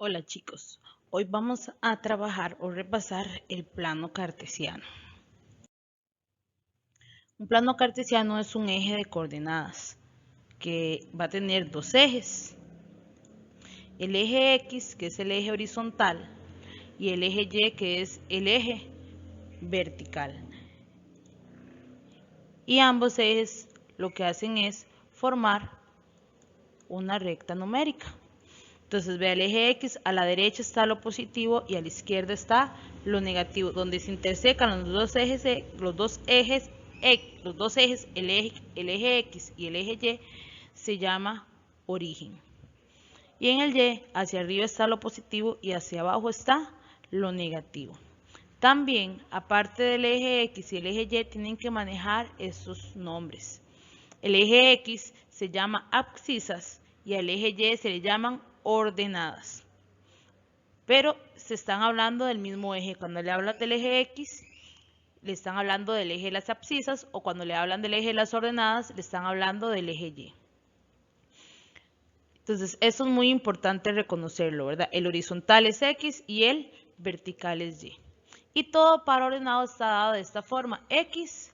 Hola chicos, hoy vamos a trabajar o repasar el plano cartesiano. Un plano cartesiano es un eje de coordenadas que va a tener dos ejes. El eje X, que es el eje horizontal, y el eje Y, que es el eje vertical. Y ambos ejes lo que hacen es formar una recta numérica. Entonces, vea el eje X, a la derecha está lo positivo y a la izquierda está lo negativo. Donde se intersecan los dos ejes, el eje X y el eje Y, se llama origen. Y en el Y, hacia arriba está lo positivo y hacia abajo está lo negativo. También, aparte del eje X y el eje Y, tienen que manejar estos nombres. El eje X se llama abscisas y al eje Y se le llaman ordenadas. Pero se están hablando del mismo eje. Cuando le hablan del eje X, le están hablando del eje de las abscisas, o cuando le hablan del eje de las ordenadas, le están hablando del eje Y. Entonces, eso es muy importante reconocerlo, ¿verdad? El horizontal es X y el vertical es Y. Y todo par ordenado está dado de esta forma: X,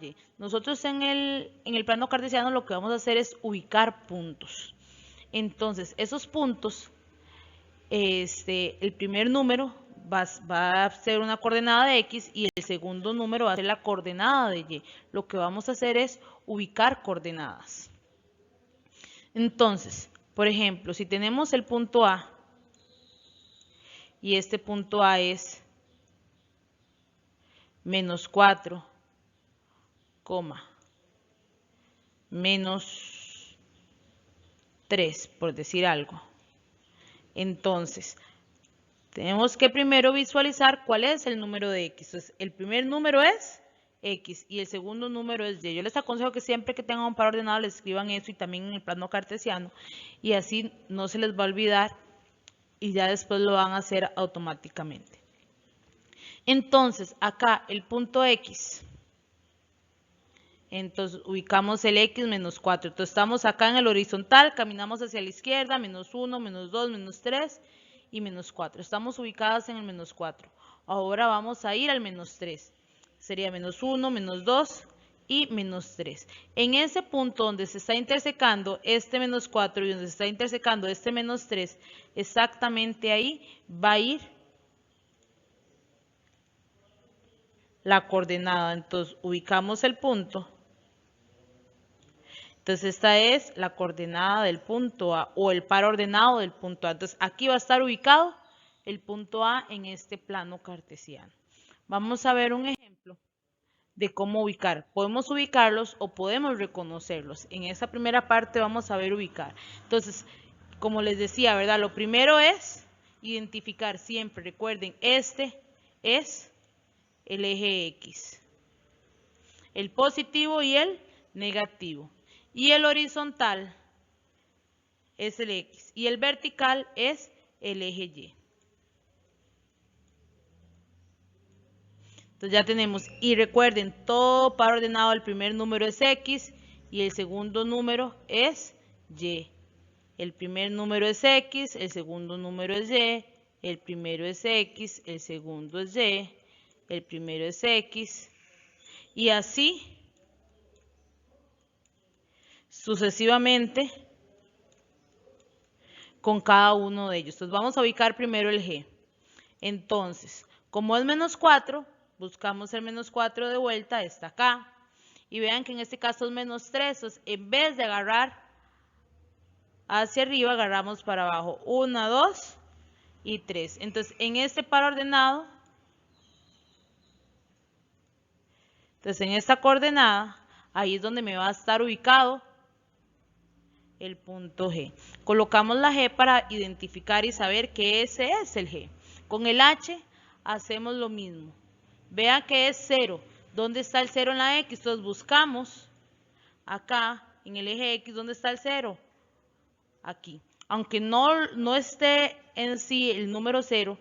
Y. Nosotros en el plano cartesiano lo que vamos a hacer es ubicar puntos. Entonces, esos puntos, el primer número va a ser una coordenada de X y el segundo número va a ser la coordenada de Y. Lo que vamos a hacer es ubicar coordenadas. Entonces, por ejemplo, si tenemos el punto A y este punto A es menos 4, menos 3, por decir algo. Entonces, tenemos que primero visualizar cuál es el número de X. Entonces, el primer número es X y el segundo número es Y. Yo les aconsejo que siempre que tengan un par ordenado les escriban eso y también en el plano cartesiano, y así no se les va a olvidar y ya después lo van a hacer automáticamente. Entonces, acá el punto X, entonces ubicamos el X menos 4. Entonces estamos acá en el horizontal, caminamos hacia la izquierda, menos 1, menos 2, menos 3 y menos 4. Estamos ubicadas en el menos 4. Ahora vamos a ir al menos 3. Sería menos 1, menos 2 y menos 3. En ese punto donde se está intersecando este menos 4 y donde se está intersecando este menos 3, exactamente ahí va a ir la coordenada. Entonces ubicamos el punto. Entonces esta es la coordenada del punto A o el par ordenado del punto A. Entonces aquí va a estar ubicado el punto A en este plano cartesiano. Vamos a ver un ejemplo de cómo ubicar. Podemos ubicarlos o podemos reconocerlos. En esta primera parte vamos a ver ubicar. Entonces, como les decía, ¿verdad? Lo primero es identificar siempre. Recuerden, este es el eje X. El positivo y el negativo. Y el horizontal es el X y el vertical es el eje Y. Entonces ya tenemos, y recuerden, todo par ordenado, el primer número es X y el segundo número es Y. El primer número es X, el segundo número es Y, el primero es X, el segundo es Y, el primero es X, y así sucesivamente con cada uno de ellos. Entonces vamos a ubicar primero el G. Entonces, como es menos 4, buscamos el menos 4 de vuelta, está acá. Y vean que en este caso es menos 3. Entonces, en vez de agarrar hacia arriba, agarramos para abajo. 1, 2 y 3. Entonces, en este par ordenado, entonces en esta coordenada, ahí es donde me va a estar ubicado el punto G. Colocamos la G para identificar y saber que ese es el G. Con el H hacemos lo mismo. Vean que es 0. ¿Dónde está el 0 en la X? Entonces buscamos acá en el eje X, ¿dónde está el 0? Aquí. Aunque no esté en sí el número 0,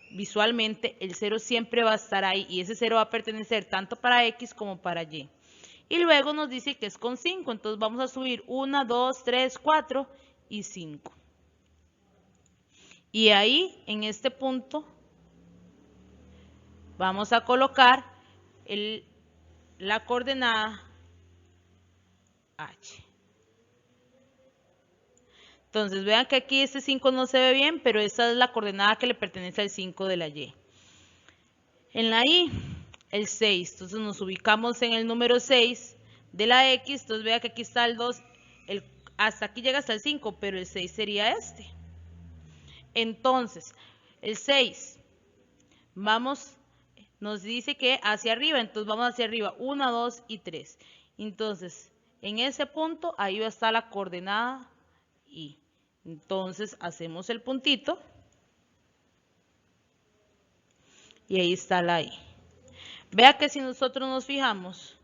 visualmente el 0 siempre va a estar ahí y ese 0 va a pertenecer tanto para X como para Y. Y luego nos dice que es con 5, entonces vamos a subir 1, 2, 3, 4 y 5. Y ahí, en este punto, vamos a colocar la coordenada H. Entonces, vean que aquí este 5 no se ve bien, pero esta es la coordenada que le pertenece al 5 de la Y. En la Y, el 6. Entonces, nos ubicamos en el número 6 de la X. Entonces, vean que aquí está el 2. Hasta aquí llega hasta el 5, pero el 6 sería este. Entonces, el 6, nos dice que hacia arriba, entonces vamos hacia arriba, 1, 2 y 3. Entonces, en ese punto, ahí va a estar la coordenada Y. Entonces, hacemos el puntito. Y ahí está la Y. Vea que si nosotros nos fijamos,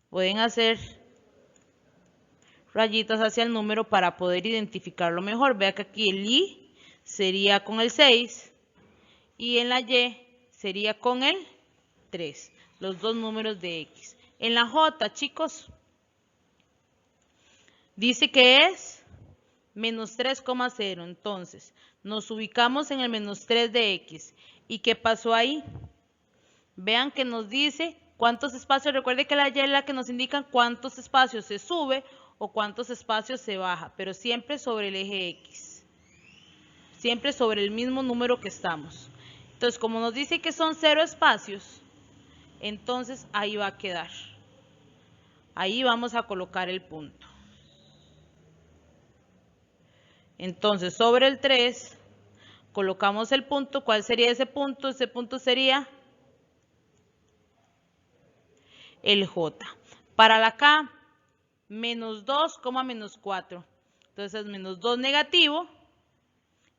pueden hacer rayitas hacia el número para poder identificarlo mejor. Vea que aquí el Y sería con el 6 y en la Y sería con el 3, los dos números de X. En la J, chicos, dice que es menos 3,0. Entonces, nos ubicamos en el menos 3 de X. ¿Y qué pasó ahí? Vean que nos dice cuántos espacios. Recuerde que la Y es la que nos indica cuántos espacios se sube o cuántos espacios se baja, pero siempre sobre el eje X. Siempre sobre el mismo número que estamos. Entonces, como nos dice que son 0 espacios, entonces ahí va a quedar. Ahí vamos a colocar el punto. Entonces, sobre el 3, colocamos el punto. ¿Cuál sería ese punto? Ese punto sería el J. Para la K, menos 2, menos 4. Entonces, menos 2 negativo.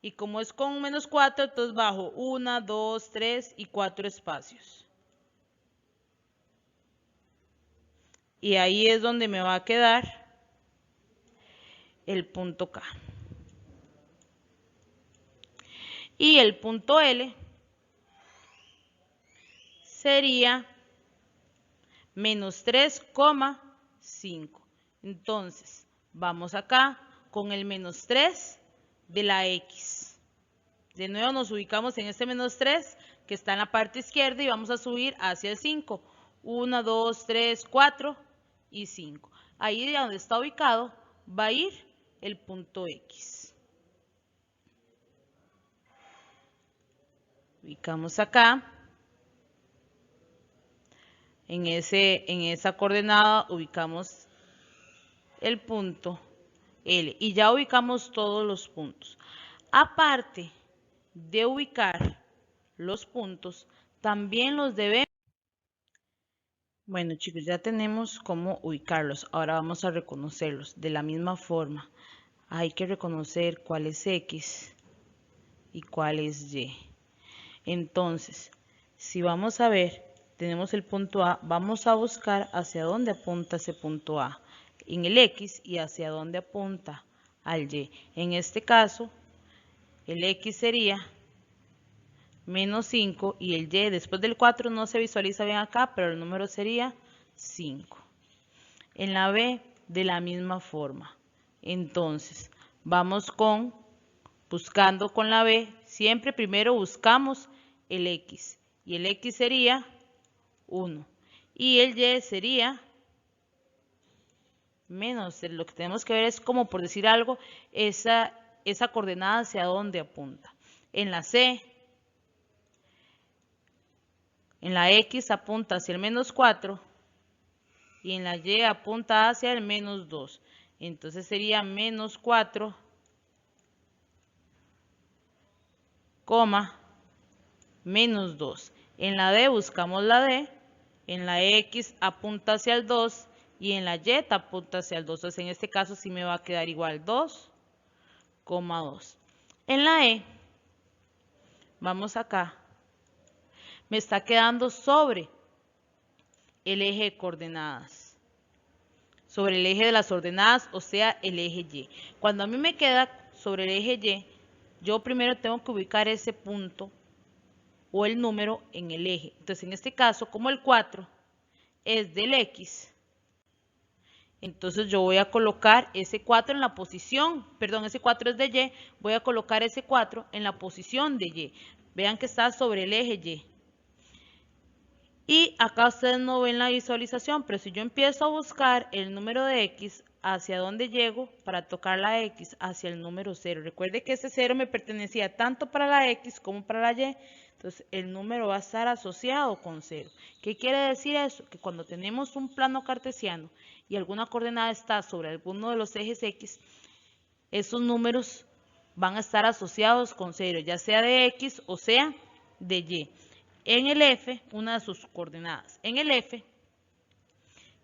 Y como es con menos 4, entonces bajo 1, 2, 3 y 4 espacios. Y ahí es donde me va a quedar el punto K. Y el punto L sería menos 3,5. Entonces, vamos acá con el menos 3 de la X. De nuevo nos ubicamos en este menos 3 que está en la parte izquierda y vamos a subir hacia el 5. 1, 2, 3, 4 y 5. Ahí de donde está ubicado va a ir el punto X. Ubicamos acá. En esa coordenada ubicamos el punto L y ya ubicamos todos los puntos. Aparte de ubicar los puntos, también los debemos. Bueno, chicos, ya tenemos cómo ubicarlos. Ahora vamos a reconocerlos de la misma forma. Hay que reconocer cuál es X y cuál es Y. Entonces, si vamos a ver, tenemos el punto A, vamos a buscar hacia dónde apunta ese punto A en el X y hacia dónde apunta al Y. En este caso, el X sería menos 5 y el Y después del 4 no se visualiza bien acá, pero el número sería 5. En la B, de la misma forma. Entonces, vamos buscando con la B, siempre primero buscamos el X. Y el X sería 1. Y el Y sería menos. Lo que tenemos que ver es como por decir algo, esa coordenada hacia dónde apunta. En la C, en la X apunta hacia el menos 4 y en la Y apunta hacia el menos 2. Entonces sería menos 4, menos 2. En la D buscamos la D, en la X apunta hacia el 2 y en la Y apunta hacia el 2. Entonces en este caso sí me va a quedar igual 2, 2. En la E, vamos acá, me está quedando sobre el eje de coordenadas, sobre el eje de las ordenadas, o sea, el eje Y. Cuando a mí me queda sobre el eje Y, yo primero tengo que ubicar ese punto o el número en el eje. Entonces, en este caso, como el 4 es del X, Entonces yo voy a colocar ese 4 en la posición, perdón, ese 4 es de Y, voy a colocar ese 4 en la posición de Y. Vean que está sobre el eje Y. Y acá ustedes no ven la visualización, pero si yo empiezo a buscar el número de X, ¿hacia dónde llego para tocar la X? Hacia el número 0. Recuerde que ese 0 me pertenecía tanto para la X como para la Y. Entonces el número va a estar asociado con 0. ¿Qué quiere decir eso? Que cuando tenemos un plano cartesiano y alguna coordenada está sobre alguno de los ejes X, esos números van a estar asociados con 0, ya sea de X o sea de Y. En el F, una de sus coordenadas. En el F,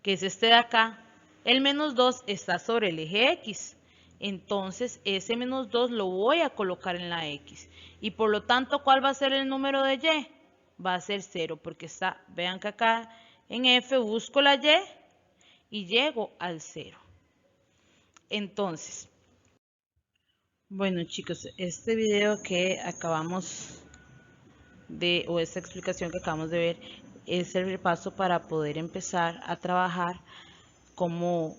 que es este de acá, el menos 2 está sobre el eje X. Entonces, ese menos 2 lo voy a colocar en la X. Y por lo tanto, ¿cuál va a ser el número de Y? Va a ser 0, porque está, vean que acá en F busco la Y llego al 0. Entonces, bueno chicos, este video que acabamos o esta explicación que acabamos de ver es el repaso para poder empezar a trabajar como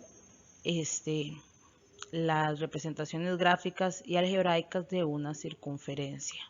las representaciones gráficas y algebraicas de una circunferencia.